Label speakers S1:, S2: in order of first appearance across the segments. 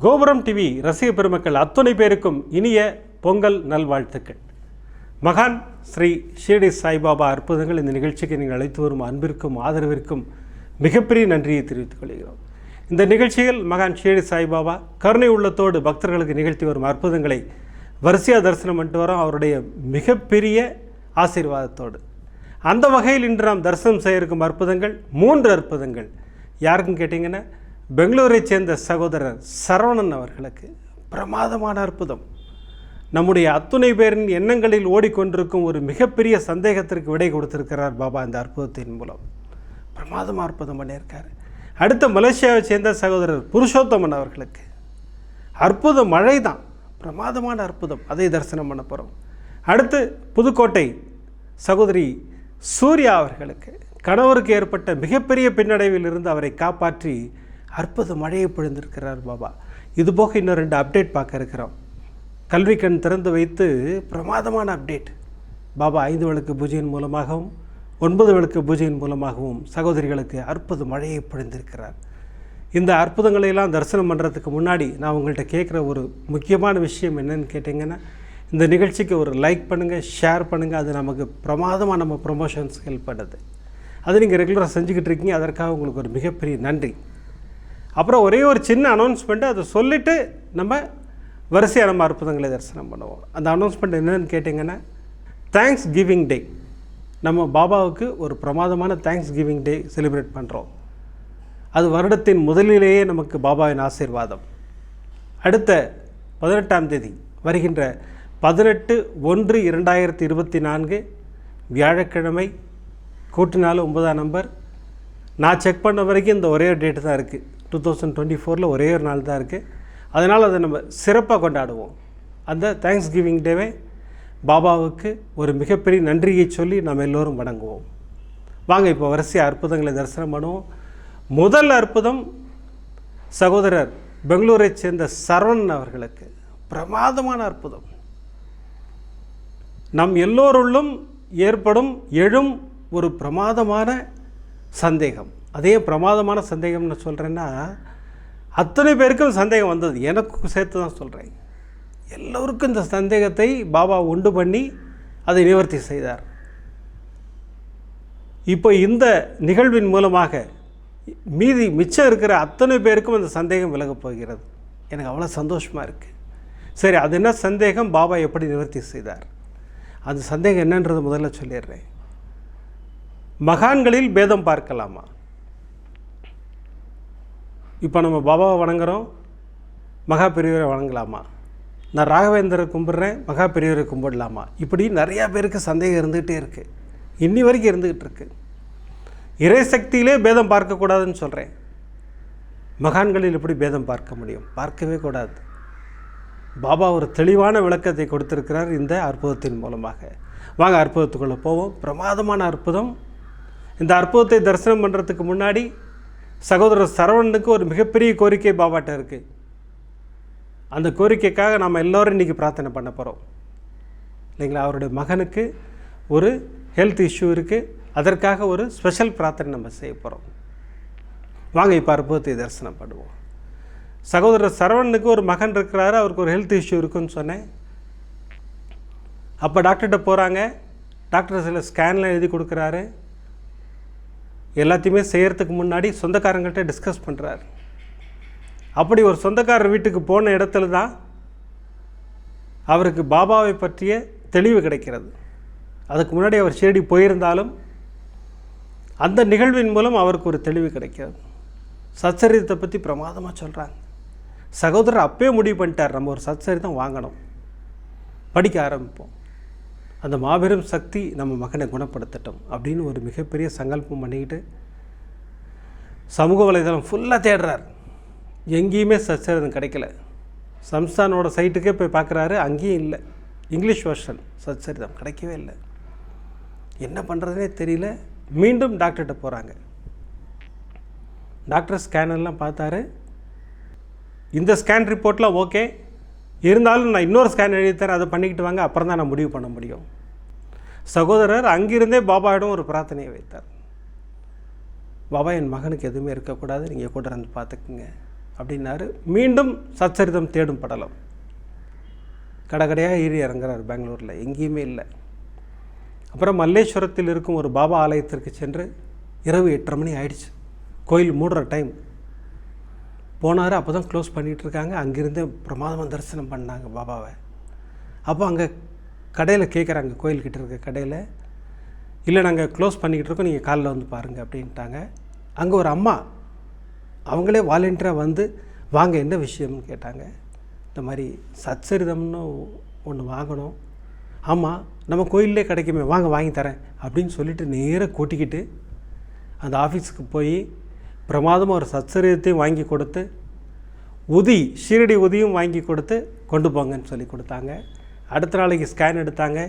S1: கோபுரம் டிவி ரசிக பெருமக்கள் அத்தனை பேருக்கும் இனிய பொங்கல் நல்வாழ்த்துக்கள். மகான் ஸ்ரீ ஷீரடி சாய்பாபா அற்புதங்கள் இந்த நிகழ்ச்சிக்கு நீங்கள் அழைத்து வரும் அன்பிற்கும் ஆதரவிற்கும் மிகப்பெரிய நன்றியை தெரிவித்துக் கொள்கிறோம். இந்த நிகழ்ச்சியில் மகான் ஷீரடி சாய்பாபா கருணை உள்ளத்தோடு பக்தர்களுக்கு நிகழ்த்தி வரும் அற்புதங்களை வரிசையாக தரிசனம் பண்ணிட்டு வரோம், அவருடைய மிகப்பெரிய ஆசீர்வாதத்தோடு. அந்த வகையில் இன்று நாம் தரிசனம் செய்ய இருக்கும் அற்புதங்கள் 3 அற்புதங்கள். யாருக்குன்னு கேட்டிங்கன்னா, பெங்களூரை சேர்ந்த சகோதரர் சரவணன் அவர்களுக்கு பிரமாதமான அற்புதம். நம்முடைய அத்துணை பேரின் எண்ணங்களில் ஓடிக்கொண்டிருக்கும் ஒரு மிகப்பெரிய சந்தேகத்திற்கு விடை கொடுத்திருக்கிறார் பாபா இந்த அற்புதத்தின் மூலம். பிரமாதமாக அற்புதம் பண்ணியிருக்கார். அடுத்த மலேசியாவை சேர்ந்த சகோதரர் புருஷோத்தமன் அவர்களுக்கு அற்புத மழை தான், பிரமாதமான அற்புதம், அதை தரிசனம் பண்ண போகிறோம். அடுத்து புதுக்கோட்டை சகோதரி சூர்யா அவர்களுக்கு கணவருக்கு ஏற்பட்ட மிகப்பெரிய பின்னடைவில் இருந்து அவரை காப்பாற்றி அற்புத மழையை பொழிந்திருக்கிறார் பாபா. இதுபோக இன்னும் 2 அப்டேட் பார்க்க இருக்கிறோம். கல்வி கண் திறந்து வைத்து பிரமாதமான அப்டேட். பாபா 5 விளக்கு பூஜையின் மூலமாகவும் 9 விளக்கு பூஜையின் மூலமாகவும் சகோதரிகளுக்கு அற்புத மழையை பொழிந்திருக்கிறார். இந்த அற்புதங்களையெல்லாம் தரிசனம் பண்ணுறதுக்கு முன்னாடி நான் உங்கள்கிட்ட கேட்குற ஒரு முக்கியமான விஷயம் என்னன்னு கேட்டிங்கன்னா, இந்த நிகழ்ச்சிக்கு ஒரு லைக் பண்ணுங்கள், ஷேர் பண்ணுங்கள். அது நமக்கு பிரமாதமாக நம்ம ப்ரொமோஷன்ஸ் ஹெல்ப் பண்ணுது. அது நீங்கள் ரெகுலராக செஞ்சுக்கிட்டு இருக்கீங்க, அதற்காக உங்களுக்கு ஒரு மிகப்பெரிய நன்றி. அப்புறம் ஒரே ஒரு சின்ன அனௌன்ஸ்மெண்ட்டு, அதை சொல்லிவிட்டு நம்ம வரிசையாக நம்ம அற்புதங்களை தரிசனம் பண்ணுவோம். அந்த அனௌன்ஸ்மெண்ட் என்னென்னு கேட்டிங்கன்னா, தேங்க்ஸ் கிவிங் டே. நம்ம பாபாவுக்கு ஒரு பிரமாதமான தேங்க்ஸ் கிவிங் டே செலிப்ரேட் பண்ணுறோம். அது வருடத்தின் முதலிலேயே நமக்கு பாபாவின் ஆசீர்வாதம். அடுத்த 18ஆம் தேதி வருகின்ற 18/1/2024 வியாழக்கிழமை, கூட்டினாலும் 9ஆம் நம்பர். நான் செக் பண்ண வரைக்கும் இந்த ஒரே டேட்டு தான் இருக்குது. 2024 ஒரே ஒரு நாள் தான் இருக்குது. அதனால் அதை நம்ம சிறப்பாக கொண்டாடுவோம். அந்த தேங்க்ஸ் கிவிங் டேவை பாபாவுக்கு ஒரு மிகப்பெரிய நன்றியை சொல்லி நம்ம எல்லோரும் வணங்குவோம். வாங்க இப்போ வரிசையாக அற்புதங்களை தரிசனம் பண்ணுவோம். முதல் அற்புதம் சகோதரர் பெங்களூரை சேர்ந்த சரவணன் அவர்களுக்கு பிரமாதமான அற்புதம். நம் எல்லோருள்ளும் எழும் ஒரு பிரமாதமான சந்தேகம். அதே பிரமாதமான சந்தேகம்னு சொல்கிறேன்னா, அத்தனை பேருக்கும் சந்தேகம் வந்தது, எனக்கும் சேர்த்து தான் சொல்கிறேன். எல்லோருக்கும் இந்த சந்தேகத்தை பாபா உண்டு பண்ணி அதை நிவர்த்தி செய்தார். இப்போ இந்த நிகழ்வின் மூலமாக மிச்சம் இருக்கிற அத்தனை பேருக்கும் அந்த சந்தேகம் விலகப் போகிறது. எனக்கு அவ்வளோ சந்தோஷமாக இருக்குது. சரி, அது என்ன சந்தேகம், பாபா எப்படி நிவர்த்தி செய்தார்? அந்த சந்தேகம் என்னன்றது முதல்ல சொல்லிடுறேன். மகான்களில் பேதம் பார்க்கலாமா? இப்போ நம்ம பாபாவை வணங்குறோம், மகா பெரியவரை வணங்கலாமா? நான் ராகவேந்தரை கும்பிட்றேன், மகா பெரியவரை கும்பிடலாமா? இப்படி நிறையா பேருக்கு சந்தேகம் இருந்துகிட்டே இருக்குது, இன்னி வரைக்கும் இருந்துக்கிட்டு இருக்குது. இறை சக்தியிலே பேதம் பார்க்கக்கூடாதுன்னு சொல்கிறேன். மகான்களில் எப்படி பேதம் பார்க்க முடியும்? பார்க்கவே கூடாது. பாபா ஒரு தெளிவான விளக்கத்தை கொடுத்திருக்கிறார் இந்த அற்புதத்தின் மூலமாக. வாங்க அற்புதத்துக்குள்ளே போவோம். பிரமாதமான அற்புதம். இந்த அற்புதத்தை தரிசனம் பண்ணுறதுக்கு முன்னாடி சகோதரர் சரவணனுக்கு ஒரு மிகப்பெரிய கோரிக்கை பாபாட்ட இருக்குது. அந்த கோரிக்கைக்காக நாம் எல்லோரும் இன்றைக்கி பிரார்த்தனை பண்ண போகிறோம் இல்லைங்களா? அவருடைய மகனுக்கு ஒரு ஹெல்த் இஷ்யூ இருக்குது, அதற்காக ஒரு ஸ்பெஷல் பிரார்த்தனை நம்ம செய்ய போகிறோம். வாங்க இப்போ அற்புதத்தை தரிசனம் பண்ணுவோம். சகோதரர் சரவணனுக்கு ஒரு மகன் இருக்கிறாரு, அவருக்கு ஒரு ஹெல்த் இஷ்யூ இருக்குன்னு சொன்னேன். அப்போ டாக்டர்கிட்ட போகிறாங்க. டாக்டர் சில ஸ்கேன்லாம் எழுதி கொடுக்குறாரு. எல்லாத்தையுமே செய்கிறதுக்கு முன்னாடி சொந்தக்காரங்கள்ட்ட டிஸ்கஸ் பண்ணுறாரு. அப்படி ஒரு சொந்தக்காரர் வீட்டுக்கு போன இடத்துல தான் அவருக்கு பாபாவை பற்றிய தெளிவு கிடைக்கிறது. அதுக்கு முன்னாடி அவர் ஷீரடி போயிருந்தாலும் அந்த நிகழ்வின் மூலம் அவருக்கு ஒரு தெளிவு கிடைக்கிறது. சச்சரிதத்தை பற்றி பிரமாதமாக சொல்கிறாங்க. சகோதரர் அப்பவே முடிவு பண்ணிட்டார், நம்ம ஒரு சச்சரிதம் வாங்கணும், படிக்க ஆரம்பிப்போம், அந்த மாபெரும் சக்தி நம்ம மகனை குணப்படுத்தட்டும் அப்படின்னு ஒரு மிகப்பெரிய சங்கல்பம் பண்ணிக்கிட்டு சமூக வலைதளம் ஃபுல்லாக தேடுறார். எங்கேயுமே சச்சரிதம் கிடைக்கல. சம்ஸ்தானோட சைட்டுக்கே போய் பார்க்குறாரு, அங்கேயும் இல்லை. இங்கிலீஷ் வெர்ஷன் சச்சரிதம் கிடைக்கவே இல்லை. என்ன பண்ணுறதுனே தெரியல. மீண்டும் டாக்டர்கிட்ட போகிறாங்க. டாக்டர் ஸ்கேனெல்லாம் பார்த்தாரு. இந்த ஸ்கேன் ரிப்போர்ட்லாம் ஓகே, இருந்தாலும் நான் இன்னொரு ஸ்கேன் எழுதித்தரேன், அதை பண்ணிக்கிட்டு வாங்க, அப்புறம் தான் நான் முடிவு பண்ண முடியும். சகோதரர் அங்கிருந்தே பாபாவிடம் ஒரு பிரார்த்தனையை வைத்தார். பாபா, என் மகனுக்கு எதுவுமே இருக்கக்கூடாது, நீங்கள் கூட இருந்து பார்த்துக்குங்க, அப்படின்னாரு. மீண்டும் சச்சரிதம் தேடும் படலம். கடைக்கடையாக ஏறி இறங்குறார் பெங்களூரில், எங்கேயுமே இல்லை. அப்புறம் மல்லேஸ்வரத்தில் இருக்கும் ஒரு பாபா ஆலயத்திற்கு சென்று இரவு 8:30 மணி ஆயிடுச்சு, கோயில் மூடுற டைம். போனார், அப்போ தான் க்ளோஸ் பண்ணிகிட்ருக்காங்க. அங்கேருந்து பிரமாதமாக தரிசனம் பண்ணாங்க பாபாவை. அப்போ அங்கே கடையில் கேட்குறாங்க, கோயில்கிட்ட இருக்க கடையில், இல்லை நாங்கள் க்ளோஸ் பண்ணிக்கிட்டு இருக்கோம், நீங்கள் காலைல வந்து பாருங்கள் அப்படின்ட்டாங்க. அங்கே ஒரு அம்மா அவங்களே வாலண்டியராக வந்து வாங்க என்ன விஷயம்னு கேட்டாங்க. இந்த மாதிரி சச்சரிதம்னு ஒன்று வாங்கணும். ஆமாம், நம்ம கோயிலே கிடைக்குமே, வாங்க வாங்கி தரேன் அப்படின்னு சொல்லிவிட்டு நேராக கூட்டிக்கிட்டு அந்த ஆஃபீஸுக்கு போய் பிரமாதமாக ஒரு சச்சரிதத்தையும் வாங்கி கொடுத்து, உதி ஷீரடி உதியும் வாங்கி கொடுத்து கொண்டு போங்கன்னு சொல்லி கொடுத்தாங்க. அடுத்த நாளைக்கு ஸ்கேன் எடுத்தாங்க.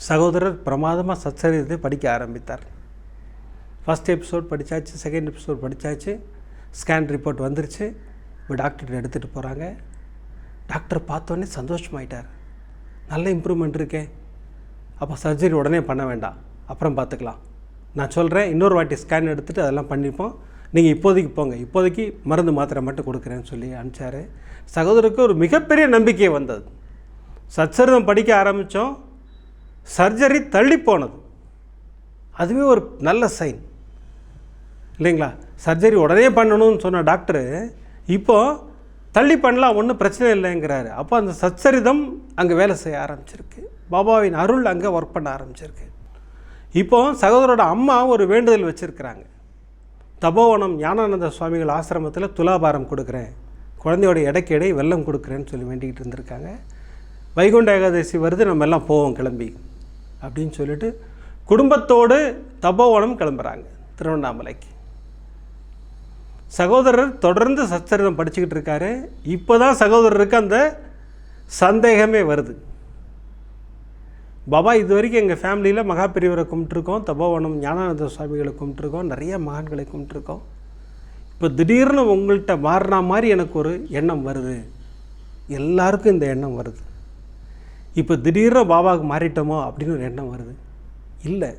S1: சகோதரர் பிரமாதமாக சச்சரிதத்தை படிக்க ஆரம்பித்தார். ஃபஸ்ட் எபிசோட் படித்தாச்சு, செகண்ட் எபிசோட் படித்தாச்சு, ஸ்கேன் ரிப்போர்ட் வந்துருச்சு. இப்போ டாக்டர்கிட்ட எடுத்துகிட்டு போகிறாங்க. டாக்டர் பார்த்தோன்னே சந்தோஷமாயிட்டார். நல்ல இம்ப்ரூவ்மெண்ட் இருக்கே, அப்போ சர்ஜரி உடனே பண்ண வேண்டாம், அப்புறம் பார்த்துக்கலாம், நான் சொல்கிறேன், இன்னொரு வாட்டி ஸ்கேன் எடுத்துகிட்டு அதெல்லாம் பண்ணிப்போம், நீங்கள் இப்போதைக்கு போங்க, இப்போதைக்கு மருந்து மாத்திரை மட்டும் கொடுக்குறேன்னு சொல்லி அனுப்பிச்சார். சகோதரருக்கு ஒரு மிகப்பெரிய நம்பிக்கை வந்தது. சச்சரிதம் படிக்க ஆரம்பித்தோம், சர்ஜரி தள்ளி போனது. அதுவே ஒரு நல்ல சைன் இல்லைங்களா? சர்ஜரி உடனே பண்ணணும்னு சொன்ன டாக்டரு இப்போது தள்ளி பண்ணலாம், ஒன்றும் பிரச்சனை இல்லைங்கிறாரு. அப்போ அந்த சச்சரிதம் அங்கே வேலை செய்ய ஆரம்பிச்சிருக்கு. பாபாவின் அருள் அங்கே ஒர்க் பண்ண ஆரம்பிச்சிருக்கு. இப்போது சகோதரோட அம்மா ஒரு வேண்டுதல் வச்சுருக்கிறாங்க. தபோவனம் ஞானானந்த சுவாமிகள் ஆசிரமத்தில் துலாபாரம் கொடுக்குறேன், குழந்தையோட எடைக்கு எடை வெல்லம் கொடுக்குறேன்னு சொல்லி வேண்டிக்கிட்டு இருந்திருக்காங்க. வைகுண்ட ஏகாதசி வருது, நம்ம எல்லாம் போவோம் கிளம்பி அப்படின்னு சொல்லிட்டு குடும்பத்தோடு தபோவனம் கிளம்புறாங்க திருவண்ணாமலைக்கு. சகோதரர் தொடர்ந்து சச்சரிதம் படிச்சுக்கிட்டு இருக்காரு. இப்போ தான் சகோதரருக்கு அந்த சந்தேகமே வருது. பாபா இது வரைக்கும் எங்கள் ஃபேமிலியில் மகா பெரியவரை கும்பிட்டுருக்கோம், தபோவனம் ஞானானந்த சுவாமிகளை கும்பிட்டுருக்கோம், நிறைய மகான்களை கும்பிட்டுருக்கோம். இப்போ திடீர்னு உங்கள்கிட்ட மாறினா மாதிரி எனக்கு ஒரு எண்ணம் வருது. எல்லாருக்கும் இந்த எண்ணம் வருது. இப்போ திடீர்னு பாபாவுக்கு மாறிட்டோமோ அப்படின்னு ஒரு எண்ணம் வருது. இல்லை,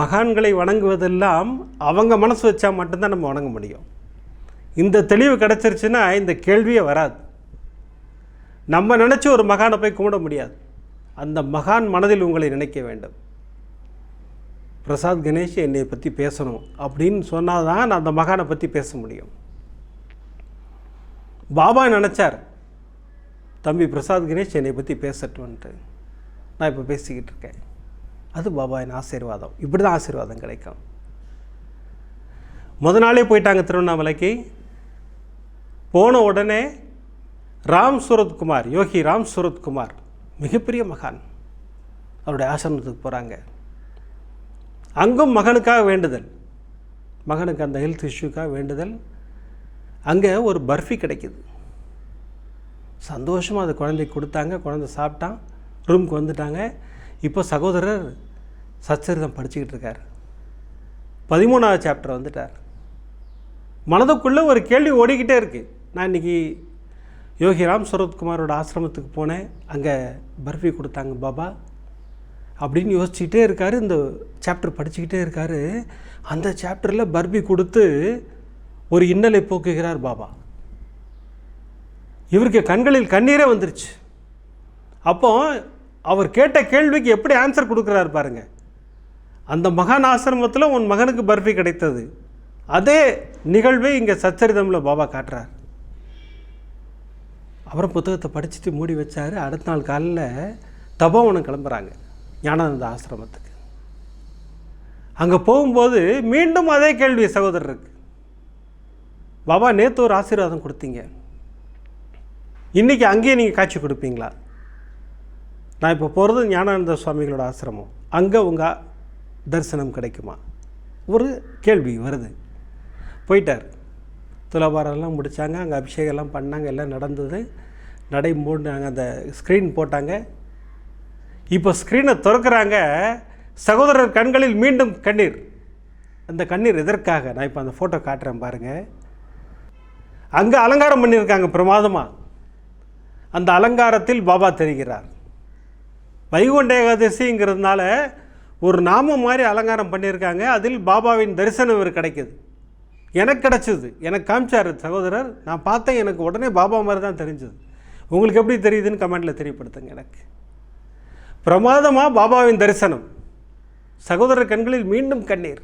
S1: மகான்களை வணங்குவதெல்லாம் அவங்க மனசு வச்சா மட்டும்தான் நம்ம வணங்க முடியும். இந்த தெளிவு கிடச்சிருச்சுன்னா இந்த கேள்வியே வராது. நம்ம நினச்சி ஒரு மகானை போய் கும்பிட முடியாது. அந்த மகான் மனதில் உங்களை நினைக்க வேண்டும். பிரசாத் கணேஷ் என்னை பற்றி பேசணும் அப்படின்னு சொன்னால் தான் நான் அந்த மகானை பற்றி பேச முடியும். பாபா நினச்சார், தம்பி பிரசாத் கணேஷ் என்னை பற்றி பேசட்டும்ன்ட்டு நான் இப்போ பேசிக்கிட்டு இருக்கேன். அது பாபாவின் ஆசீர்வாதம். இப்படி தான் ஆசீர்வாதம் கிடைக்கும். நாளே போயிட்டாங்க திருவண்ணாமலைக்கு. போன உடனே ராம் சூரத்குமார், யோகி ராம் சூரத்குமார், மிகப்பெரிய மகான், அவருடைய ஆசிரமத்துக்கு போகிறாங்க. அங்கும் மகனுக்காக வேண்டுதல், மகனுக்கு அந்த ஹெல்த் இஷ்யூக்காக வேண்டுதல். அங்கே ஒரு பர்ஃபி கிடைக்கிது. சந்தோஷமாக அது குழந்தைக்கு கொடுத்தாங்க. குழந்தை சாப்பிட்டான், ரூமுக்கு வந்துட்டாங்க. இப்போ சகோதரர் சச்சரிதம் படிச்சுக்கிட்டு இருக்கார். 13வது சாப்டர் வந்துட்டார். மனதுக்குள்ளே ஒரு கேள்வி ஓடிக்கிட்டே இருக்குது. நான் இன்றைக்கி யோகி ராம் சூரத்குமாரோட ஆசிரமத்துக்கு போனேன், அங்கே பர்ஃபி கொடுத்தாங்க பாபா அப்படின்னு யோசிச்சுக்கிட்டே இருக்கார். இந்த சாப்டர் படிச்சுக்கிட்டே இருக்கார். அந்த சாப்டரில் பர்ஃபி கொடுத்து ஒரு இன்னலை போக்குகிறார் பாபா. இவருக்கு கண்களில் கண்ணீரே வந்துருச்சு. அப்போ அவர் கேட்ட கேள்விக்கு எப்படி ஆன்சர் கொடுக்குறாரு பாருங்கள். அந்த மகான் ஆசிரமத்தில் உன் மகனுக்கு பர்ஃபி கிடைத்தது, அதே நிகழ்வை இங்கே சச்சரிதமில் பாபா காட்டுறார். அப்புறம் புத்தகத்தை படிச்சுட்டு மூடி வச்சார். அடுத்த நாள் காலையில் தபோவனம் கிளம்புறாங்க ஞானானந்த ஆசிரமத்துக்கு. அங்கே போகும்போது மீண்டும் அதே கேள்வி சகோதரருக்கு. பாபா நேற்று ஒரு ஆசீர்வாதம் கொடுத்தீங்க, இன்றைக்கி அங்கேயே நீங்கள் காட்சி கொடுப்பீங்களா? நான் இப்போ போகிறது ஞானானந்த சுவாமிகளோட ஆசிரமம், அங்கே உங்கள் தரிசனம் கிடைக்குமா? ஒரு கேள்வி வருது. போயிட்டார். துலாபாரெல்லாம் முடித்தாங்க, அங்கே அபிஷேகம்லாம் பண்ணாங்க, எல்லாம் நடந்தது. நடை மூடி அங்கே அந்த ஸ்க்ரீன் போட்டாங்க. இப்போ ஸ்க்ரீனை திறக்கிறாங்க. சகோதரர் கண்களில் மீண்டும் கண்ணீர். அந்த கண்ணீர் எதற்காக? நான் இப்போ அந்த ஃபோட்டோ காட்டுறேன் பாருங்கள். அங்கே அலங்காரம் பண்ணியிருக்காங்க பிரமாதமாக. அந்த அலங்காரத்தில் பாபா தெரிகிறார். வைகுண்ட ஏகாதசிங்கிறதுனால ஒரு நாமம் மாதிரி அலங்காரம் பண்ணியிருக்காங்க. அதில் பாபாவின் தரிசனம் இவர் கிடைக்குது. எனக்கு கிடச்சிது, எனக்கு காமிச்சார் சகோதரர், நான் பார்த்தேன், எனக்கு உடனே பாபா மாதிரி தான் தெரிஞ்சது. உங்களுக்கு எப்படி தெரியுதுன்னு கமெண்டில் தெரியப்படுத்துங்க. எனக்கு பிரமாதமாக பாபாவின் தரிசனம், சகோதரர் கண்களில் மீண்டும் கண்ணீர்.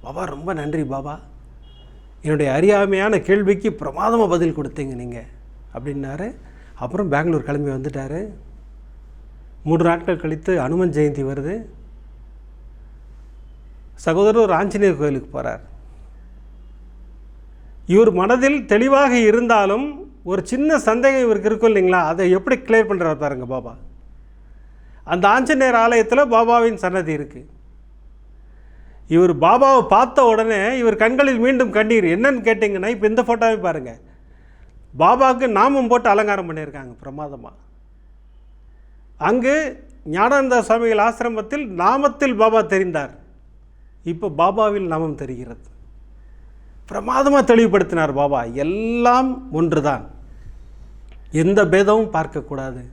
S1: பாபா ரொம்ப நன்றி பாபா, என்னுடைய அறியாமையான கேள்விக்கு பிரமாதமாக பதில் கொடுத்தீங்க நீங்கள் அப்படின்னாரு. அப்புறம் பெங்களூர் கிளம்பி வந்துட்டார். 3 நாட்கள் கழித்து அனுமன் ஜெயந்தி வருது. சகோதரர் ஒரு ஆஞ்சநேயர் கோயிலுக்கு போகிறார். இவர் மனதில் தெளிவாக இருந்தாலும் ஒரு சின்ன சந்தேகம் இவருக்கு இருக்கும் இல்லைங்களா, அதை எப்படி கிளியர் பண்ணுறாரு பாருங்க பாபா. அந்த ஆஞ்சநேயர் ஆலயத்தில் பாபாவின் சன்னதி இருக்குது. இவர் பாபாவை பார்த்த உடனே இவர் கண்களில் மீண்டும் கண்ணீர். என்னன்னு கேட்டிங்கன்னா, இப்போ இந்த ஃபோட்டோவை பாருங்கள், பாபாவுக்கு நாமம் போட்டு அலங்காரம் பண்ணியிருக்காங்க பிரமாதமாக. அங்கு ஞானானந்த சுவாமிகள் ஆசிரமத்தில் நாமத்தில் பாபா தெரிந்தார், இப்போ பாபாவில் நாமம் தெரிகிறது. பிரமாதமாக தெளிவுபடுத்தினார் பாபா. எல்லாம் ஒன்று தான், எந்த பேதமும் பார்க்கக்கூடாது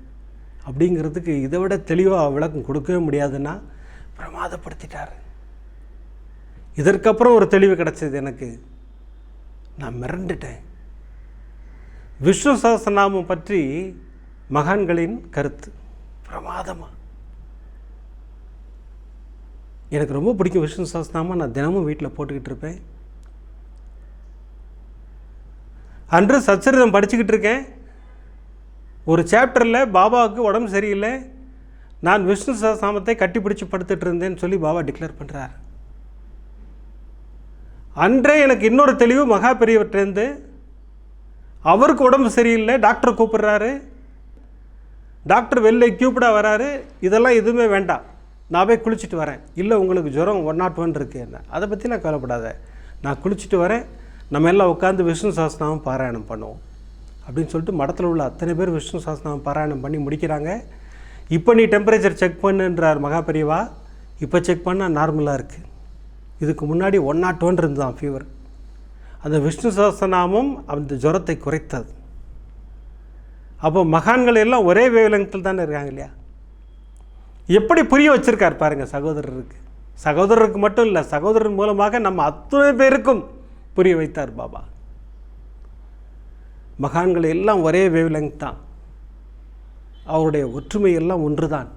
S1: அப்படிங்கிறதுக்கு இதை விட தெளிவாக விளக்கம் கொடுக்கவே முடியாதுன்னா பிரமாதப்படுத்திட்டார். இதற்கப்புறம் ஒரு தெளிவு கிடச்சிது எனக்கு. நான் மிரண்டுட்டேன். விஷ்ணு சஹஸ்ரநாமம் பற்றி மகான்களின் கருத்து பிரமாதமாக எனக்கு ரொம்ப பிடிக்கும். விஷ்ணு சஹஸ்ரநாமம் நான் தினமும் வீட்டில் போட்டுக்கிட்டு இருப்பேன். அன்று சச்சரிதம் படிச்சுக்கிட்டு இருக்கேன். ஒரு சாப்டரில் பாபாவுக்கு உடம்பு சரியில்லை, நான் விஷ்ணு சஹஸ்ரநாமத்தை கட்டிப்பிடிச்சு படுத்துட்டு இருந்தேன்னு சொல்லி பாபா டிக்ளேர் பண்ணுறார். அன்றே எனக்கு இன்னொரு தெளிவு மகா பெரியவர்கிட்டேருந்து, அவருக்கு உடம்பு சரியில்லை, டாக்டர் கூப்பிட்றாரு, டாக்டர் வெளில கியூப்பிடாக வராரு, இதெல்லாம் எதுவுமே வேண்டாம், நான் போய் குளிச்சுட்டு வரேன். இல்லை உங்களுக்கு ஜுரம் 101 இருக்குது, என்ன அதை பற்றிலாம் கவலைப்படாத, நான் குளிச்சுட்டு வரேன், நம்ம எல்லாம் உட்காந்து விஷ்ணு சஹஸ்ரநாமம் பாராயணம் பண்ணுவோம் அப்படின்னு சொல்லிட்டு மடத்தில் உள்ள அத்தனை பேர் விஷ்ணு சஹஸ்ரநாமம் பாராயணம் பண்ணி முடிக்கிறாங்க. இப்போ நீ டெம்பரேச்சர் செக் பண்ணுன்றார் மகா பெரியவா. இப்போ செக் பண்ணால் நார்மலாக இருக்குது. இதுக்கு முன்னாடி 101 இருந்துதான் ஃபீவர். அந்த விஷ்ணு சஹஸ்ரநாமம் அந்த ஜுரத்தை குறைத்தது. அப்போ மகான்கள் எல்லாம் ஒரே வேவ்லெங்த்தில் தானே இருக்காங்க இல்லையா? எப்படி புரிய வச்சுருக்கார் பாருங்கள் சகோதரருக்கு. சகோதரருக்கு மட்டும் இல்லை, சகோதரர் மூலமாக நம்ம அத்தனை பேருக்கும் புரிய வைத்தார் பாபா. மகான்கள் எல்லாம் ஒரே வேவ்லெங்க் தான், அவருடைய ஒற்றுமை எல்லாம் ஒன்று தான்,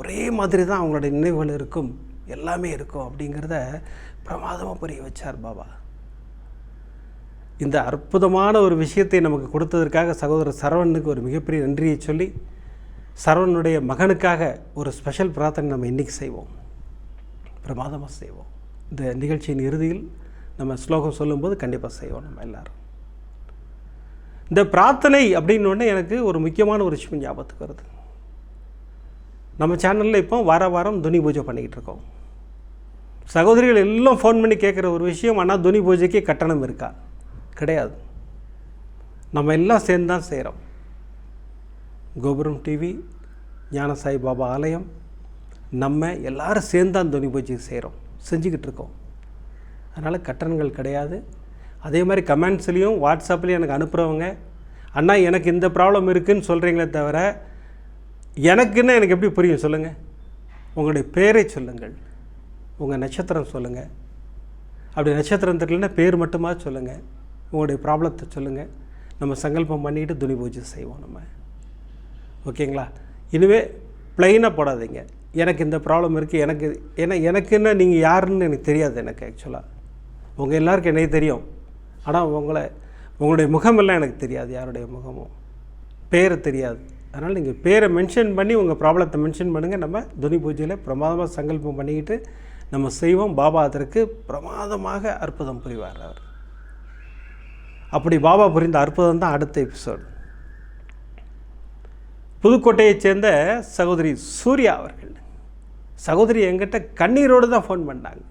S1: ஒரே மாதிரி தான் அவங்களுடைய நினைவுகள் இருக்கும், எல்லாமே இருக்கும் அப்படிங்கிறத பிரமாதமாக புரிய வச்சார் பாபா. இந்த அற்புதமான ஒரு விஷயத்தை நமக்கு கொடுத்ததற்காக சகோதரர் சரவணனுக்கு ஒரு மிகப்பெரிய நன்றியை சொல்லி, சரவணனுடைய மகனுக்காக ஒரு ஸ்பெஷல் பிரார்த்தனை நம்ம இன்றைக்கி செய்வோம், பிரமாதமாக செய்வோம். இந்த நிகழ்ச்சியின் இறுதியில் நம்ம ஸ்லோகம் சொல்லும்போது கண்டிப்பாக செய்வோம் நம்ம எல்லோரும். இந்த பிரார்த்தனை அப்படின்னோடனே எனக்கு ஒரு முக்கியமான ஒரு விஷயம் ஞாபகத்துக்கு வருது. நம்ம சேனலில் இப்போ வாரம் துனி பூஜை பண்ணிக்கிட்டு இருக்கோம். சகோதரிகள் எல்லாம் ஃபோன் பண்ணி கேட்குற ஒரு விஷயம், ஆனால் துனி பூஜைக்கு கட்டணம் இருக்கா? கிடையாது. நம்ம எல்லாம் சேர்ந்து தான் செய்கிறோம். கோபுரம் டிவி, ஞான சாய் பாபா ஆலயம், நம்ம எல்லோரும் சேர்ந்து தான் துனி பூஜை செய்கிறோம், செஞ்சுக்கிட்டு இருக்கோம். அதனால் கட்டணங்கள் கிடையாது. அதே மாதிரி கமெண்ட்ஸ்லேயும் வாட்ஸ்அப்லேயும் எனக்கு அனுப்புகிறவங்க, அண்ணா எனக்கு இந்த ப்ராப்ளம் இருக்குதுன்னு சொல்கிறீங்களே தவிர எனக்குன்னு எனக்கு எப்படி புரியும் சொல்லுங்கள்? உங்களுடைய பேரை சொல்லுங்கள், உங்கள் நட்சத்திரம் சொல்லுங்கள். அப்படி நட்சத்திரம் தெரியலன்னா பேர் மட்டுமா சொல்லுங்கள், உங்களுடைய ப்ராப்ளத்தை சொல்லுங்கள். நம்ம சங்கல்பம் பண்ணிவிட்டு துணி பூஜை செய்வோம் நம்ம. ஓகேங்களா? இனிமே ப்ளைனாக போடாதீங்க, எனக்கு இந்த ப்ராப்ளம் இருக்குது, எனக்குன்னு நீங்கள் யாருன்னு எனக்கு தெரியாது. எனக்கு ஆக்சுவலாக உங்கள் எல்லாருக்கும் என்னையே தெரியும், ஆனால் உங்களுடைய முகமெல்லாம் எனக்கு தெரியாது, யாருடைய முகமும் பேரை தெரியாது. அதனால் நீங்கள் பேரை மென்ஷன் பண்ணி உங்கள் ப்ராப்ளத்தை மென்ஷன் பண்ணுங்கள். நம்ம துனி பூஜையில் பிரமாதமாக சங்கல்பம் பண்ணிக்கிட்டு நம்ம செய்வோம். பாபா அதற்கு பிரமாதமாக அற்புதம் புரிவார் அவர். அப்படி பாபா புரிந்த அற்புதம் தான் அடுத்த எபிசோடு. புதுக்கோட்டையைச் சேர்ந்த சகோதரி சூர்யா அவர்கள், சகோதரி என்கிட்ட கண்ணீரோடு தான் ஃபோன் பண்ணாங்க.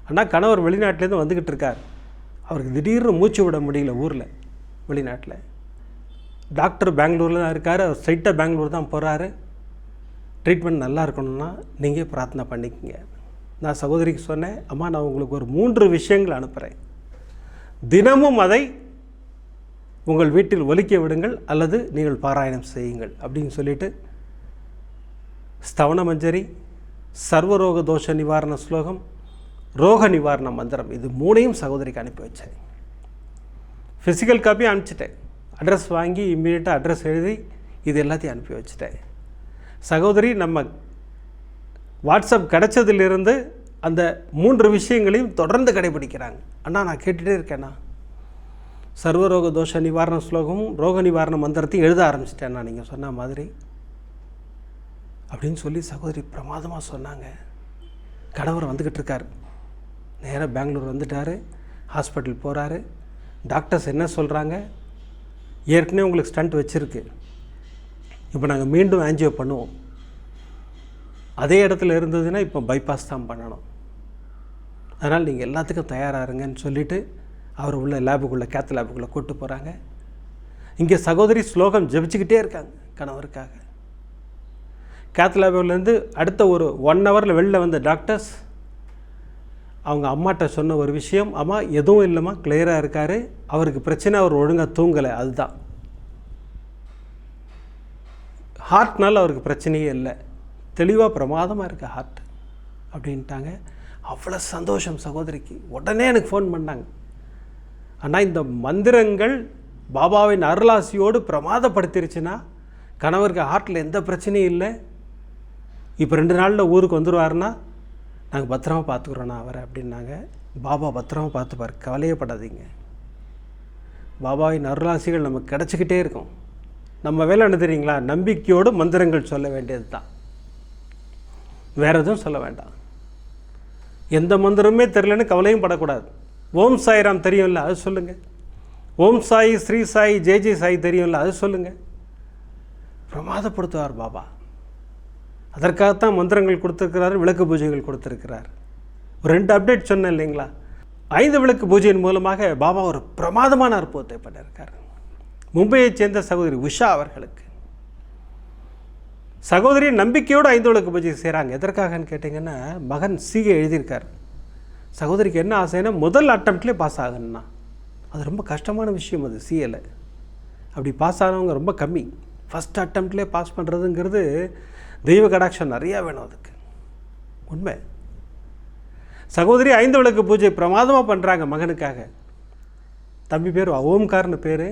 S1: ஆனால் கணவர் வெளிநாட்டிலேருந்து வந்துக்கிட்டு இருக்கார், அவருக்கு திடீர்னு மூச்சு விட முடியல ஊரில், வெளிநாட்டில். டாக்டர் பெங்களூரில் தான் இருக்கார், அவர் ஸ்ட்ரைட்டாக பெங்களூர் தான் போகிறாரு. ட்ரீட்மெண்ட் நல்லா இருக்கணும்னா நீங்கள் பிரார்த்தனை பண்ணிக்கங்க. நான் சகோதரிக்கு சொன்னேன், அம்மா நான் உங்களுக்கு ஒரு 3 விஷயங்கள் அனுப்புகிறேன், தினமும் அதை உங்கள் வீட்டில் ஒலிக்க விடுங்கள் அல்லது நீங்கள் பாராயணம் செய்யுங்கள் அப்படின்னு சொல்லிவிட்டு ஸ்தவன மஞ்சரி, சர்வரோக தோஷ நிவாரண ஸ்லோகம், ரோக நிவாரண மந்திரம், இது 3ஐயும் சகோதரிக்கு அனுப்பி வச்சேன். Physical copy அனுப்பிச்சிட்டேன். அட்ரஸ் வாங்கி இம்மீடியட்டாக அட்ரஸ் எழுதி இது எல்லாத்தையும் அனுப்பி வச்சுட்டேன். சகோதரி நம்ம வாட்ஸ்அப் கிடச்சதிலிருந்து அந்த 3 விஷயங்களையும் தொடர்ந்து கடைபிடிக்கிறாங்க. அண்ணா நான் கேட்டுகிட்டே இருக்கேண்ணா, சர்வரோக தோஷ நிவாரண ஸ்லோகமும் ரோக நிவாரண மந்திரத்தையும் எழுத ஆரம்பிச்சிட்டேன்னா நீங்கள் சொன்ன மாதிரி அப்படின்னு சொல்லி சகோதரி பிரமாதமாக சொன்னாங்க. கணவர் வந்துக்கிட்டு இருக்கார், நேராக பெங்களூர் வந்துட்டார், ஹாஸ்பிட்டல் போகிறாரு. டாக்டர்ஸ் என்ன சொல்கிறாங்க, ஏற்கனவே உங்களுக்கு ஸ்டண்ட் வச்சுருக்கு, இப்போ நாங்கள் மீண்டும் ஆன்ஜியோ பண்ணுவோம், அதே இடத்துல இருந்ததுன்னா இப்போ பைபாஸ் தான் பண்ணணும், அதனால் நீங்கள் எல்லாத்துக்கும் தயாராக இருங்கன்னு சொல்லிவிட்டு அவர் உள்ள லேபுக்குள்ளே கேத் லேபுக்குள்ளே கூப்பிட்டு போகிறாங்க. இங்கே சகோதரி ஸ்லோகம் ஜபிச்சுக்கிட்டே இருக்காங்க கணவருக்காக. கேத் லேபுலேருந்து அடுத்த ஒரு 1 ஹவரில் வெளில வந்த டாக்டர்ஸ் அவங்க அம்மாட்ட சொன்ன ஒரு விஷயம், அம்மா எதுவும் இல்லைம்மா, கிளியராக இருக்கார், அவருக்கு பிரச்சனை, அவர் ஒழுங்காக தூங்கலை, அதுதான் ஹார்ட்னால் அவருக்கு பிரச்சனையே இல்லை, தெளிவாக பிரமாதமாக இருக்குது ஹார்ட் அப்படின்ட்டாங்க. அவ்வளோ சந்தோஷம் சகோதரிக்கு. உடனே எனக்கு ஃபோன் பண்ணாங்க, ஆனால் இந்த மந்திரங்கள் பாபாவின் அருளாசியோடு பிரமாதப்படுத்திருச்சுன்னா கணவருக்கு ஹார்ட்டில் எந்த பிரச்சனையும் இல்லை, இப்போ 2 நாளில் ஊருக்கு வந்துடுவாருன்னா நாங்கள் பத்திரமா பார்த்துக்குறோண்ணா அவரை அப்படின்னாங்க. பாபா பத்திரமா பார்த்துப்பார், கவலையப்படாதீங்க. பாபாவின் அருளாசிகள் நமக்கு கிடச்சிக்கிட்டே இருக்கும். நம்ம வேலை என்ன தெரியுங்களா, நம்பிக்கையோடு மந்திரங்கள் சொல்ல வேண்டியது தான், வேறு எதுவும் சொல்ல வேண்டாம். எந்த மந்திரமே தெரியலன்னு கவலையும் படக்கூடாது. ஓம் சாய்ராம் தெரியும்ல, அது சொல்லுங்கள். ஓம் சாய், ஸ்ரீ சாய், ஜெய் ஜெய் சாய் தெரியும்ல, அது சொல்லுங்கள். பிரமாதப்படுத்துவார் பாபா. அதற்காகத்தான் மந்திரங்கள் கொடுத்துருக்கிறார், விளக்கு பூஜைகள் கொடுத்துருக்கிறார். ஒரு 2 அப்டேட் சொன்னேன் இல்லைங்களா, 5 விளக்கு பூஜையின் மூலமாக பாபா ஒரு பிரமாதமான அற்புதத்தை பண்ணியிருக்கார். மும்பையைச் சேர்ந்த சகோதரி உஷா அவர்களுக்கு சகோதரி நம்பிக்கையோடு 5 விளக்கு பூஜை செய்கிறாங்க. எதற்காகன்னு கேட்டிங்கன்னா, மகன் சிஏ எழுதியிருக்கார். சகோதரிக்கு என்ன ஆசைன்னா முதல் அட்டம்ப்ட்லேயே பாஸ் ஆகணும்னா, அது ரொம்ப கஷ்டமான விஷயம். அது சிஏல அப்படி பாஸ் ஆனவங்க ரொம்ப கம்மி. ஃபஸ்ட் அட்டம்ப்ட்லேயே பாஸ் பண்ணுறதுங்கிறது தெய்வ கடாட்சம் நிறையா வேணும், அதுக்கு உண்மை. சகோதரி 5 விளக்கு பூஜை பிரமாதமாக பண்ணுறாங்க மகனுக்காக. தம்பி பேர் ஓம்கார்னு பேர்,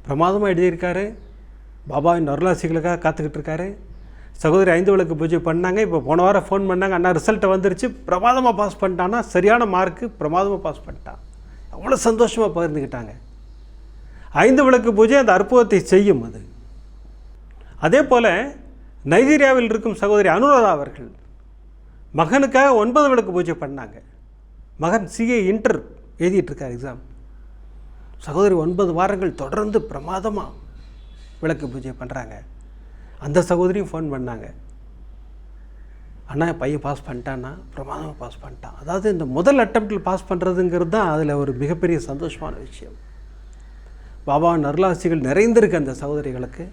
S1: பிரமாதமாக எழுதியிருக்காரு. பாபாவின் அருளாசிகளுக்காக காத்துக்கிட்டு இருக்காரு. சகோதரி 5 விளக்கு பூஜை பண்ணாங்க. இப்போ போன வாரம் ஃபோன் பண்ணாங்க, அண்ணா ரிசல்ட்டை வந்துருச்சு, பிரமாதமாக பாஸ் பண்ணிட்டான்னா, சரியான மார்க்கு, பிரமாதமாக பாஸ் பண்ணிட்டான். அவ்வளோ சந்தோஷமாக பகிர்ந்துக்கிட்டாங்க. 5 விளக்கு பூஜை அந்த அற்புதத்தை செய்யும். அது அதே போல் நைஜீரியாவில் இருக்கும் சகோதரி அனுராதா அவர்கள் மகனுக்காக 9 விளக்கு பூஜை பண்ணாங்க. மகன் சிஏ இன்டர் எழுதிட்டுருக்கார் எக்ஸாம். சகோதரி 9 வாரங்கள் தொடர்ந்து பிரமாதமாக விளக்கு பூஜை பண்ணுறாங்க. அந்த சகோதரியும் ஃபோன் பண்ணாங்க, அண்ணா பையன் பாஸ் பண்ணிட்டான்னா, பிரமாதமாக பாஸ் பண்ணிட்டான். அதாவது இந்த முதல் அட்டம்ப்டில் பாஸ் பண்ணுறதுங்கிறது தான் அதில் ஒரு மிகப்பெரிய சந்தோஷமான விஷயம். பாபாவின் அருளாசிகள் நிறைந்திருக்கு அந்த சகோதரிகளுக்கு.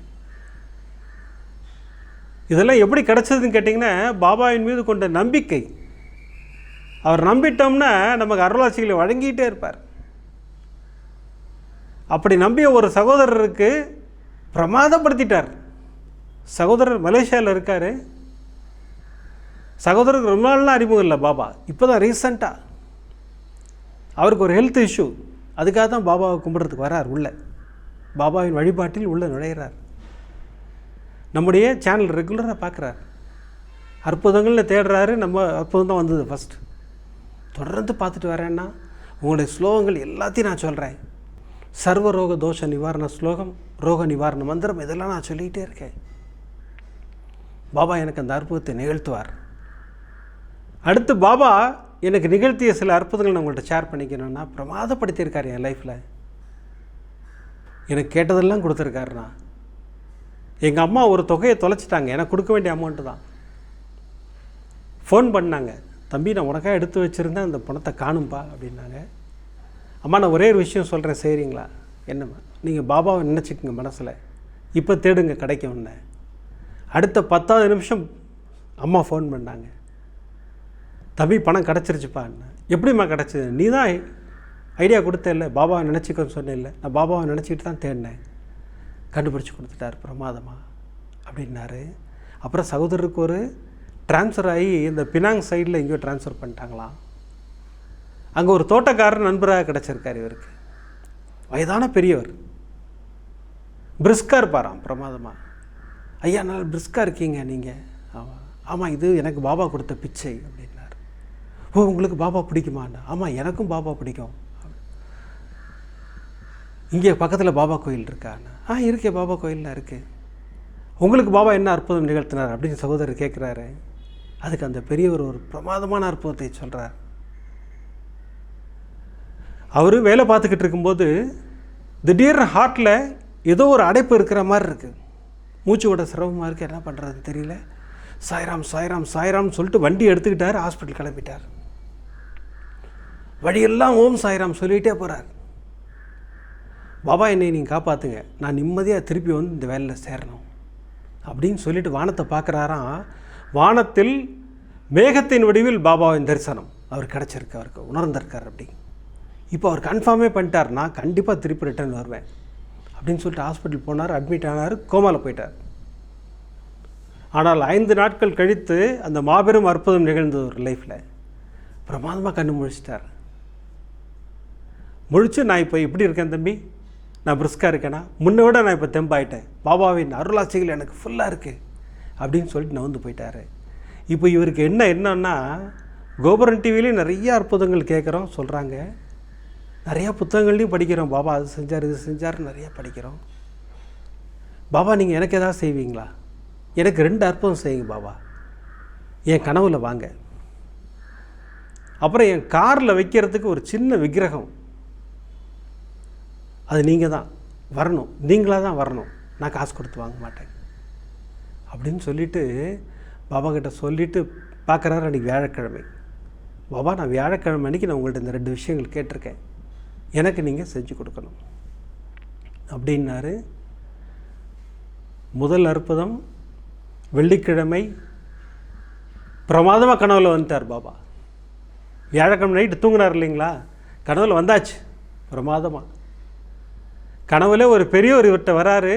S1: இதெல்லாம் எப்படி கிடச்சதுன்னு கேட்டிங்கன்னா, பாபாவின் மீது கொண்ட நம்பிக்கை. அவர் நம்பிட்டோம்னா நமக்கு அருளாசிகளை வழங்கிட்டே இருப்பார். அப்படி நம்பிய ஒரு சகோதரருக்கு பிரமாதப்படுத்திட்டார். சகோதரர் மலேசியாவில் இருக்கார். சகோதரருக்கு ரொம்ப நாள்லாம் அறிமுகம் இல்லை பாபா, இப்போ தான் ரீசண்டாக அவருக்கு ஒரு ஹெல்த் இஷ்யூ, அதுக்காக தான் பாபாவை கும்பிட்றதுக்கு வரார். உள்ள பாபாவின் வழிபாட்டில் உள்ளே நுழைகிறார். நம்முடைய சேனல் ரெகுலராக பார்க்குறார், அற்புதங்கள்னு தேடுறாரு. நம்ம அற்புதம் தான் வந்தது ஃபஸ்ட்டு. தொடர்ந்து பார்த்துட்டு வரேன்னா உங்களுடைய ஸ்லோகங்கள் எல்லாத்தையும் நான் சொல்கிறேன். சர்வரோக தோஷ நிவாரண ஸ்லோகம், ரோக நிவாரண மந்திரம், இதெல்லாம் நான் சொல்லிகிட்டே இருக்கேன். பாபா எனக்கு அந்த அற்புதத்தை நிகழ்த்துவார். அடுத்து பாபா எனக்கு நிகழ்த்திய சில அற்புதங்கள் நான் உங்கள்கிட்ட ஷேர் பண்ணிக்கணும்னா, பிரமாதப்படுத்தியிருக்காரு என் லைஃப்பில். எனக்கு கேட்டதெல்லாம் கொடுத்துருக்காருண்ணா. எங்கள் அம்மா ஒரு தொகையை தொலைச்சிட்டாங்க, எனக்கு கொடுக்க வேண்டிய அமௌண்ட்டு தான். ஃபோன் பண்ணாங்க, தம்பி நான் உனக்காக எடுத்து வச்சுருந்தேன், அந்த பணத்தை காணும்பா அப்படின்னாங்க. அம்மா நான் ஒரே ஒரு விஷயம் சொல்கிறேன், சரிங்களா? என்னம்மா? நீங்கள் பாபாவை நினச்சிக்கோங்க மனசில், இப்போ தேடுங்க கிடைக்கும் ஒன்று. அடுத்த 10வது நிமிஷம் அம்மா ஃபோன் பண்ணாங்க, தம்பி பணம் கிடச்சிருச்சுப்பான்னு. எப்படிம்மா கிடச்சிது? நீ தான் ஐடியா கொடுத்தேல்ல, பாபாவை நினச்சிக்கோன்னு சொன்னேன்ல, நான் பாபாவை நினச்சிக்கிட்டு தான் தேடினேன், கண்டுபிடிச்சி கொடுத்துட்டார் பிரமாதமாக அப்படின்னாரு. அப்புறம் சகோதரருக்கு ஒரு ட்ரான்ஸ்ஃபர் ஆகி இந்த பினாங் சைடில் எங்கேயோ ட்ரான்ஸ்ஃபர் பண்ணிட்டாங்களாம். அங்கே ஒரு தோட்டக்காரர் நண்பராக கிடச்சிருக்கார் இவருக்கு. வயதான பெரியவர், பிரிஸ்காக இருப்பாராம் பிரமாதமாக. ஐயா நல்லா பிரிஸ்காக இருக்கீங்க நீங்கள். ஆமாம் இது எனக்கு பாபா கொடுத்த பிச்சை அப்படின்னார். ஓ உங்களுக்கு பாபா பிடிக்குமாண்ணா? ஆமாம் எனக்கும் பாபா பிடிக்கும். இங்கே பக்கத்தில் பாபா கோயில் இருக்காண்ணா? இருக்கே பாபா கோயிலெலாம் இருக்குது. உங்களுக்கு பாபா என்ன அற்புதம் நிகழ்த்தினார் அப்படின்னு சகோதரர் கேட்குறாரு. அதுக்கு அந்த பெரியவர் ஒரு பிரமாதமான அற்புதத்தை சொல்கிறார். அவர் வேலை பார்த்துக்கிட்டு இருக்கும்போது திடீர்னு ஹார்ட்டில் ஏதோ ஒரு அடைப்பு இருக்கிற மாதிரி இருக்குது. மூச்சு விட சிரமமாக இருக்குது, என்ன பண்ணுறதுன்னு தெரியல. சாய்ராம் சாய்ராம் சாய்ராம்னு சொல்லிட்டு வண்டி எடுத்துக்கிட்டார், ஹாஸ்பிட்டல் கிளம்பிட்டார். வழியெல்லாம் ஓம் சாய்ராம் சொல்லிகிட்டே போகிறார். பாபா என்னை நீங்கள் காப்பாற்றுங்க, நான் நிம்மதியாக திருப்பி வந்து இந்த வேலையில் சேரணும் அப்படின்னு சொல்லிட்டு வானத்தை பார்க்குறாராம். வானத்தில் மேகத்தின் வடிவில் பாபாவின் தரிசனம் அவர் கிடச்சிருக்கு, அவருக்கு உணர்ந்திருக்கார். அப்படி இப்போ அவர் கன்ஃபார்மே பண்ணிட்டார், நான் கண்டிப்பாக திருப்பி ரிட்டர்ன் வருவேன் அப்படின்னு சொல்லிட்டு ஹாஸ்பிட்டல் போனார், அட்மிட் ஆனார், கோமாவில் போயிட்டார். ஆனால் 5 நாட்கள் கழித்து அந்த மாபெரும் அற்புதம் நிகழ்ந்தது ஒரு லைஃப்பில். பிரமாதமாக கண்ணு முழிச்சிட்டார். முழிச்சு நான் இப்போ எப்படி இருக்கேன் தம்பி, நான் பிரிஸ்காக இருக்கேனா, முன்னை விட நான் இப்போ தெம்பாயிட்டேன், பாபாவின் அருளாட்சிகள் எனக்கு ஃபுல்லாக இருக்குது அப்படின்னு சொல்லிட்டு நான் வந்து போயிட்டார். இப்போ இவருக்கு என்னன்னா கோபுரம் டிவிலையும் நிறைய அற்புதங்கள் கேட்குறோம், சொல்கிறாங்க, நிறையா புத்தகங்கள்லையும் படிக்கிறோம். பாபா அது செஞ்சார் இது செஞ்சார் நிறையா படிக்கிறோம். பாபா நீங்கள் எனக்கு எதாவது செய்வீங்களா? எனக்கு 2 அற்புதம் செய்யுங்க பாபா. என் கனவுல வாங்க, அப்புறம் என் காரில் வைக்கிறதுக்கு ஒரு சின்ன விக்கிரகம், அது நீங்கள் தான் வரணும், நீங்களாக தான் வரணும், நான் காசு கொடுத்து வாங்க மாட்டேன் அப்படின்னு சொல்லிவிட்டு பாபா கிட்ட சொல்லிவிட்டு பார்க்குறாரு. அன்றைக்கி வியாழக்கிழமை. பாபா நான் வியாழக்கிழமை அன்றைக்கி நான் உங்கள்கிட்ட இந்த 2 விஷயங்கள் கேட்டிருக்கேன், எனக்கு நீங்கள் செஞ்சு கொடுக்கணும் அப்படின்னாரு. முதல் அற்புதம் வெள்ளிக்கிழமை பிரமாதமாக கனவுல வந்துட்டார் பாபா. வியாழக்கிழமை நைட்டு தூங்கினார் இல்லைங்களா, கனவுல வந்தாச்சு பிரமாதமாக. கனவுல ஒரு பெரியவர் இவர்கிட்ட வராரு,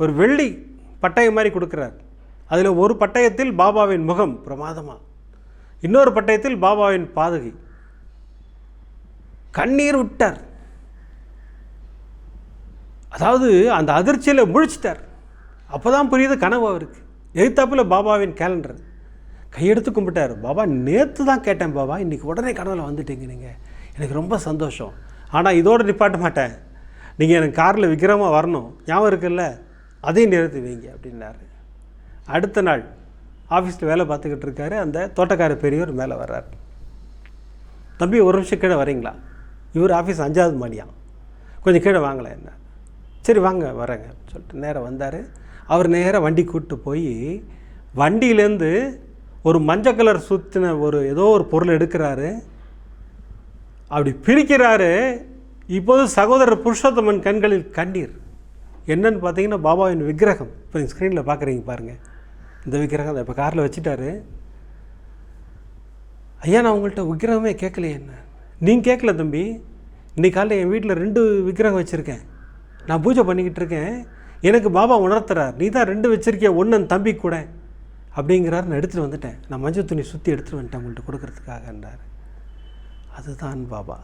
S1: ஒரு வெள்ளி பட்டயம் மாதிரி கொடுக்குறார். அதில் ஒரு பட்டயத்தில் பாபாவின் முகம் பிரமாதமாக, இன்னொரு பட்டயத்தில் பாபாவின் பாதகை. கண்ணீர் விட்டார். அதாவது அந்த அதிர்ச்சியில் முழிச்சிட்டார். அப்போ தான் புரியுது கனவு அவருக்கு. எதிர்த்தாப்பில் பாபாவின் கேலண்டர் கையெடுத்து கும்பிட்டார். பாபா நேற்று தான் கேட்டேன் பாபா, இன்றைக்கி உடனே கனவில் வந்துட்டீங்க நீங்கள், எனக்கு ரொம்ப சந்தோஷம். ஆனால் இதோடு நிப்பாட்ட மாட்டேன், நீங்கள் எனக்கு காரில் விக்கிரமாக வரணும், ஞாபகம் இருக்குல்ல, அதையும் நிறுத்தி வைங்க அப்படின்னாரு. அடுத்த நாள் ஆஃபீஸில் வேலை பார்த்துக்கிட்டு இருக்காரு. அந்த தோட்டக்கார பெரியவர் மேலே வர்றார். தம்பி ஒரு நிமிஷம் கீழே வரீங்களா? இவர் ஆஃபீஸ் 5வது மாடியான், கொஞ்சம் கீழே வாங்கலை என்ன? சரி வாங்க வரேங்க சொல்லிட்டு நேராக வந்தார். அவர் நேராக வண்டி கூப்பிட்டு போய் வண்டியிலேருந்து ஒரு மஞ்சள் கலர் சுற்றின ஏதோ ஒரு பொருள் எடுக்கிறாரு, அப்படி பிரிக்கிறாரு. இப்போது சகோதரர் புருஷோத்தமன் கண்களில் கண்ணீர். என்னன்னு பார்த்தீங்கன்னா பாபாவின் விக்கிரகம். இப்போ நீங்கள் ஸ்க்ரீனில் பார்க்குறீங்க பாருங்கள், இந்த விக்கிரகம் தான் இப்போ காரில் வச்சுட்டாரு. ஐயா நான் உங்கள்கிட்ட விக்கிரகமே கேட்கலையே என்ன? நீங்கள் கேட்கல தம்பி, இன்றைக்கி காலையில் என் வீட்டில் 2 விக்கிரகம் வச்சுருக்கேன், நான் பூஜை பண்ணிக்கிட்டு இருக்கேன், எனக்கு பாபா உணர்த்துறார், நீ தான் 2 வச்சுருக்கிய, ஒன்று தம்பி கூட அப்படிங்கிறார். நான் எடுத்துகிட்டு வந்துட்டேன், நான் மஞ்சள் துணி சுற்றி எடுத்துகிட்டு வந்துட்டேன் உங்கள்கிட்ட கொடுக்கறதுக்காகன்றார். அதுதான் பாபா.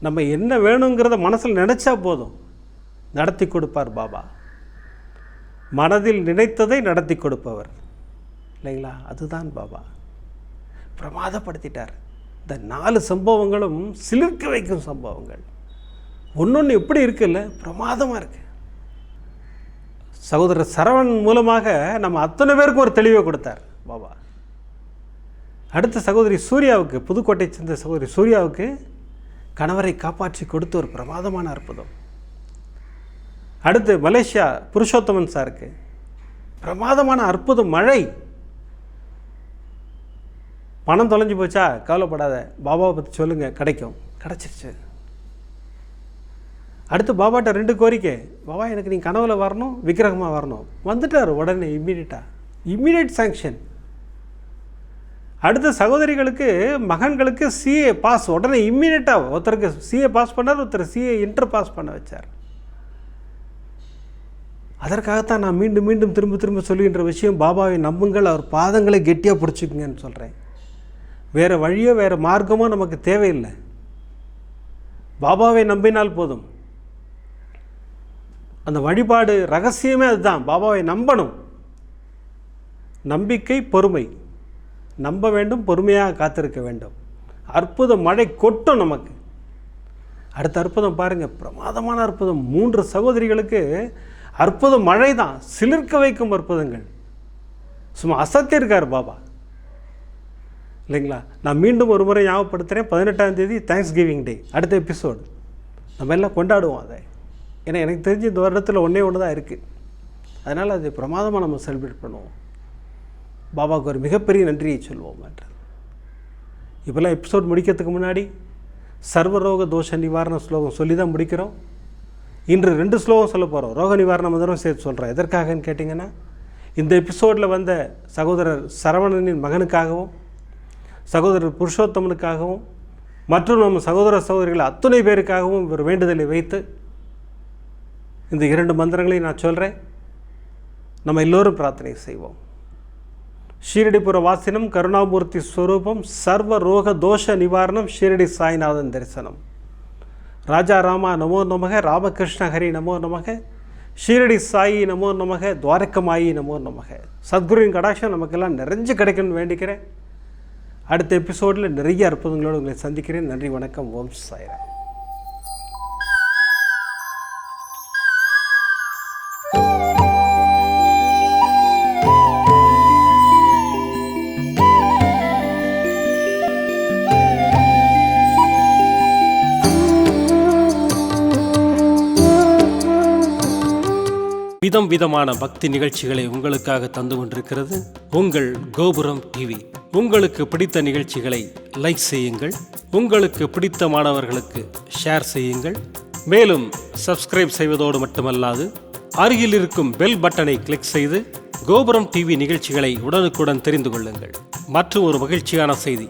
S1: நம்ம என்ன வேணுங்கிறத மனசில் நினச்சா போதும், நடத்தி கொடுப்பார் பாபா. மனதில் நினைத்ததை நடத்தி கொடுப்பவர் இல்லைங்களா, அதுதான் பாபா. பிரமாதப்படுத்திட்டார். இந்த 4 சம்பவங்களும் சிலிர்க்க வைக்கும் சம்பவங்கள். ஒன்று எப்படி இருக்குல்ல, பிரமாதமாக இருக்குது. சகோதரர் சரவணன் மூலமாக நம்ம அத்தனை பேருக்கும் ஒரு தெளிவை கொடுத்தார் பாபா. அடுத்த சகோதரி சூர்யாவுக்கு, புதுக்கோட்டை சேர்ந்த சகோதரி சூர்யாவுக்கு கணவரை காப்பாற்றி கொடுத்த ஒரு பிரமாதமான அற்புதம். அடுத்து மலேசியா புருஷோத்தமன் சாருக்கு பிரமாதமான அற்புதம், மழை. பணம் தொலைஞ்சு போச்சா கவலைப்படாத, பாபாவை பற்றி சொல்லுங்கள், கிடைக்கும், கிடச்சிருச்சு. அடுத்து பாபாட்ட 2 கோரிக்கை, பாபா எனக்கு நீங்கள் கனவில் வரணும், விக்கிரகமாக வரணும். வந்துட்டார் உடனே, இம்மீடியட் சாங்ஷன். அடுத்த சகோதரிகளுக்கு மகன்களுக்கு சிஏ பாஸ் உடனே இம்மீடியட்டாக. ஒருத்தருக்கு சிஏ பாஸ் பண்ணார், ஒருத்தர் சிஏ இன்டர் பாஸ் பண்ண வச்சார். அதற்காகத்தான் நான் மீண்டும் மீண்டும் திரும்ப திரும்ப சொல்லுகின்ற விஷயம், பாபாவை நம்புங்கள், அவர் பாதங்களை கெட்டியாக பிடிச்சிக்குங்கன்னு சொல்கிறேன். வேறு வழியோ வேறு மார்க்கமோ நமக்கு தேவையில்லை. பாபாவை நம்பினால் போதும். அந்த வழிபாடு ரகசியமே அதுதான். பாபாவை நம்பணும். நம்பிக்கை, பொறுமை. நம்ப வேண்டும், பொறுமையாக காத்திருக்க வேண்டும். அற்புத மழை கொட்டும் நமக்கு. அடுத்த அற்புதம் பாருங்கள், பிரமாதமான அற்புதம். 3 சகோதரிகளுக்கு அற்புத மழை தான், சிலிர்க்க வைக்கும் அற்புதங்கள். சும்மா அசத்தியிருக்கார் பாபா, இல்லைங்களா? நான் மீண்டும் ஒரு முறை ஞாபகப்படுத்துகிறேன், 18ஆம் தேதி தேங்க்ஸ் கிவிங் டே, அடுத்த எபிசோடு. நம்ம எல்லாம் கொண்டாடுவோம் அதை. ஏன்னா எனக்கு தெரிஞ்சு இந்த வருடத்தில் ஒன்றே தான் இருக்குது. அதனால் அது பிரமாதமாக நம்ம செலிப்ரேட் பண்ணுவோம். பாபாவுக்கு ஒரு மிகப்பெரிய நன்றியை சொல்வோம் என்று. இப்போல்லாம் எபிசோட் முடிக்கிறதுக்கு முன்னாடி சர்வரோக தோஷ நிவாரண ஸ்லோகம் சொல்லி தான் முடிக்கிறோம். இன்று 2 ஸ்லோகம் சொல்ல போகிறோம். ரோக நிவாரண மந்திரம் சேர்த்து சொல்கிறேன். எதற்காகன்னு கேட்டிங்கன்னா, இந்த எபிசோடில் வந்த சகோதரர் சரவணனின் மகனுக்காகவும், சகோதரர் புருஷோத்தமனுக்காகவும், மற்றும் நம்ம சகோதர சகோதரிகள் அத்துணை பேருக்காகவும் ஒரு வேண்டுதலை வைத்து இந்த 2 மந்திரங்களையும் நான் சொல்கிறேன். நம்ம எல்லோரும் பிரார்த்தனை செய்வோம். ஷீரடிபுர வாசினம் கருணாமூர்த்தி ஸ்வரூபம் சர்வ ரோக தோஷ நிவாரணம் ஷீரடி சாய்நாதன் தரிசனம். ராஜா ராமா நமோ நமக, ராமகிருஷ்ண ஹரி நமோ நமக, ஷீரடி சாயி நமோ நமக, துவாரகமாயி நமோ நமக. சத்குருவின் கடாட்சம் நமக்கெல்லாம் நிறைஞ்சு கிடைக்கணும்னு வேண்டிக்கிறேன். அடுத்த எபிசோடில் நிறைய அற்புதங்களோடு உங்களை சந்திக்கிறேன். நன்றி, வணக்கம். ஓம் சாய்ராம். விதம் விதமான பக்தி நிகழ்ச்சிகளை உங்களுக்காக தந்து கொண்டிருக்கிறது உங்கள் கோபுரம் டிவி. உங்களுக்கு பிடித்த நிகழ்ச்சிகளை லைக் செய்யுங்கள், உங்களுக்கு பிடித்த மாணவர்களுக்கு ஷேர் செய்யுங்கள். மேலும் சப்ஸ்கிரைப் செய்வதோடு மட்டுமல்லாது அருகில் இருக்கும் பெல் பட்டனை கிளிக் செய்து கோபுரம் டிவி நிகழ்ச்சிகளை உடனுக்குடன் தெரிந்து கொள்ளுங்கள். மற்றும் ஒரு மகிழ்ச்சியான செய்தி,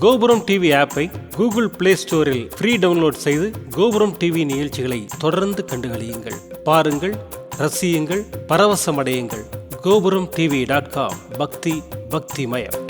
S1: கோபுரம் டிவி ஆப்பை கூகுள் பிளே ஸ்டோரில் ஃப்ரீ டவுன்லோட் செய்து கோபுரம் டிவி நிகழ்ச்சிகளை தொடர்ந்து கண்டுகளியுங்கள். பாருங்கள், ரசியுங்கள், பரவசமடையுங்கள். gopuramtv.com. பக்தி பக்திமயம்.